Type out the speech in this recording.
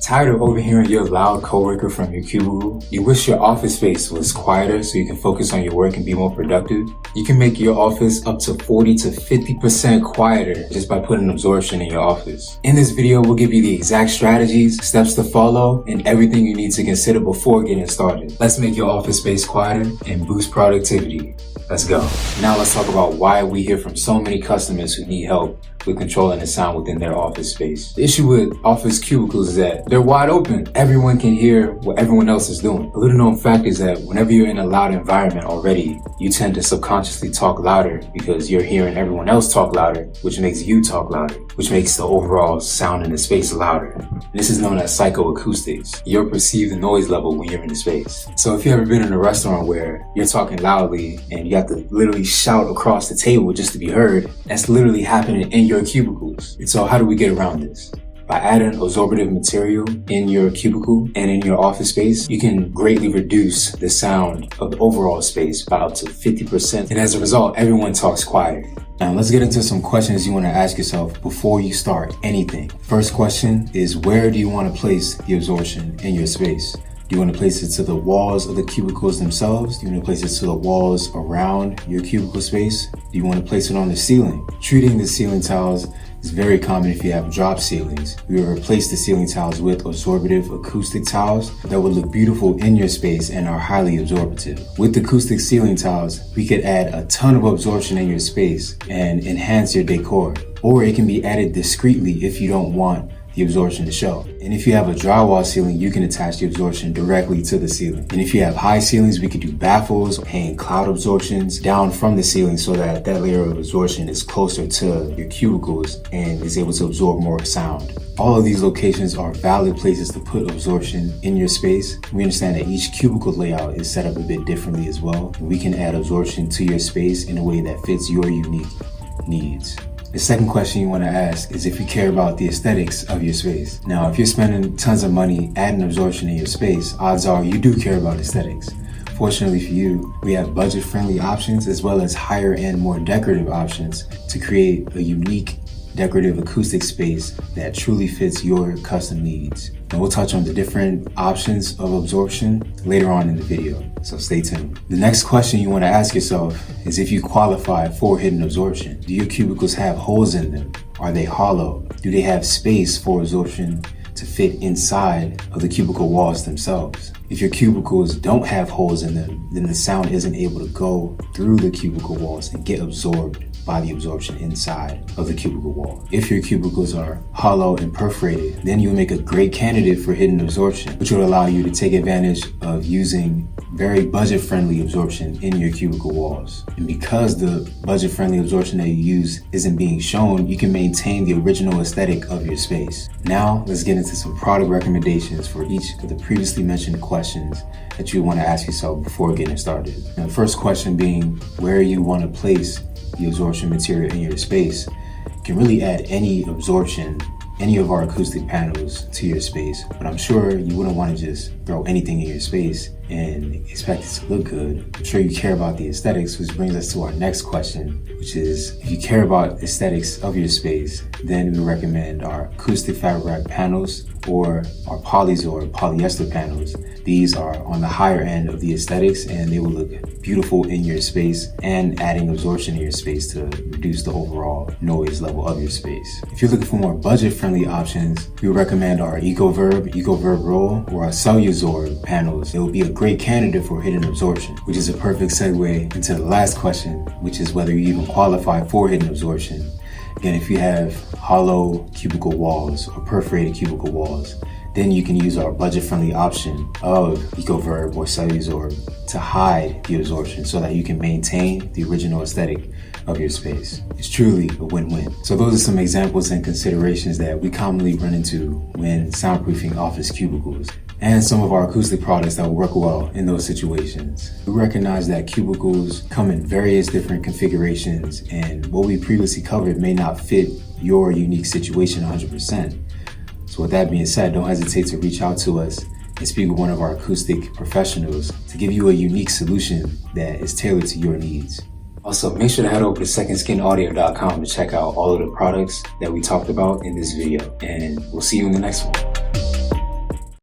Tired of overhearing your loud coworker from your cubicle? You wish your office space was quieter so you can focus on your work and be more productive? You can make your office up to 40 to 50% quieter just by putting absorption in your office. In this video, we'll give you the exact strategies, steps to follow, and everything you need to consider before getting started. Let's make your office space quieter and boost productivity. Let's go. Now let's talk about why we hear from so many customers who need help with controlling the sound within their office space. The issue with office cubicles is that they're wide open. Everyone can hear what everyone else is doing. A little known fact is that whenever you're in a loud environment already, you tend to subconsciously talk louder because you're hearing everyone else talk louder, which makes you talk louder, which makes the overall sound in the space louder. This is known as psychoacoustics, your perceived noise level when you're in the space. So if you've ever been in a restaurant where you're talking loudly and you have to literally shout across the table just to be heard, that's literally happening in your cubicles. And so how do we get around this? By adding absorptive material in your cubicle and in your office space, you can greatly reduce the sound of the overall space by up to 50%. And as a result, everyone talks quiet. Now let's get into some questions you want to ask yourself before you start anything. First question is, where do you want to place the absorption in your space? Do you want to place it to the walls of the cubicles themselves? Do you want to place it to the walls around your cubicle space? Do you want to place it on the ceiling? Treating the ceiling tiles is very common if you have drop ceilings. We will replace the ceiling tiles with absorptive acoustic tiles that will look beautiful in your space and are highly absorptive. With acoustic ceiling tiles, we could add a ton of absorption in your space and enhance your decor. Or it can be added discreetly if you don't want the absorption to show. And if you have a drywall ceiling, you can attach the absorption directly to the ceiling. And if you have high ceilings, we could do baffles, hang cloud absorptions down from the ceiling so that that layer of absorption is closer to your cubicles and is able to absorb more sound. All of these locations are valid places to put absorption in your space. We understand that each cubicle layout is set up a bit differently as well. We can add absorption to your space in a way that fits your unique needs. The second question you want to ask is if you care about the aesthetics of your space. Now, if you're spending tons of money adding absorption in your space, odds are you do care about aesthetics. Fortunately for you, we have budget-friendly options as well as higher-end, more decorative options to create a unique decorative acoustic space that truly fits your custom needs. And we'll touch on the different options of absorption later on in the video, so stay tuned. The next question you want to ask yourself is if you qualify for hidden absorption. Do your cubicles have holes in them? Are they hollow? Do they have space for absorption to fit inside of the cubicle walls themselves? If your cubicles don't have holes in them, then the sound isn't able to go through the cubicle walls and get absorbed by the absorption inside of the cubicle wall. If your cubicles are hollow and perforated, then you'll make a great candidate for hidden absorption, which will allow you to take advantage of using very budget-friendly absorption in your cubicle walls. And because the budget-friendly absorption that you use isn't being shown, you can maintain the original aesthetic of your space. Now, let's get into some product recommendations for each of the previously mentioned questions that you want to ask yourself before getting started. Now, the first question being where you want to place the absorption material in your space. You can really add any absorption, any of our acoustic panels to your space, but I'm sure you wouldn't want to just throw anything in your space and expect it to look good. I'm sure you care about the aesthetics, which brings us to our next question, which is if you care about aesthetics of your space, then we recommend our acoustic fabric panels or our Polyzor polyester panels. These are on the higher end of the aesthetics and they will look beautiful in your space and adding absorption in your space to reduce the overall noise level of your space. If you're looking for more budget-friendly options, we recommend our EcoVerb roll or our Celluzor panels. It will be a great candidate for hidden absorption, which is a perfect segue into the last question, which is whether you even qualify for hidden absorption. Again, if you have hollow cubicle walls or perforated cubicle walls, then you can use our budget-friendly option of EcoVerb or Celluzor to hide the absorption so that you can maintain the original aesthetic of your space. It's truly a win-win. So those are some examples and considerations that we commonly run into when soundproofing office cubicles, and some of our acoustic products that will work well in those situations. We recognize that cubicles come in various different configurations, and what we previously covered may not fit your unique situation 100%. So with that being said, don't hesitate to reach out to us and speak with one of our acoustic professionals to give you a unique solution that is tailored to your needs. Also, make sure to head over to secondskinaudio.com to check out all of the products that we talked about in this video, and we'll see you in the next one.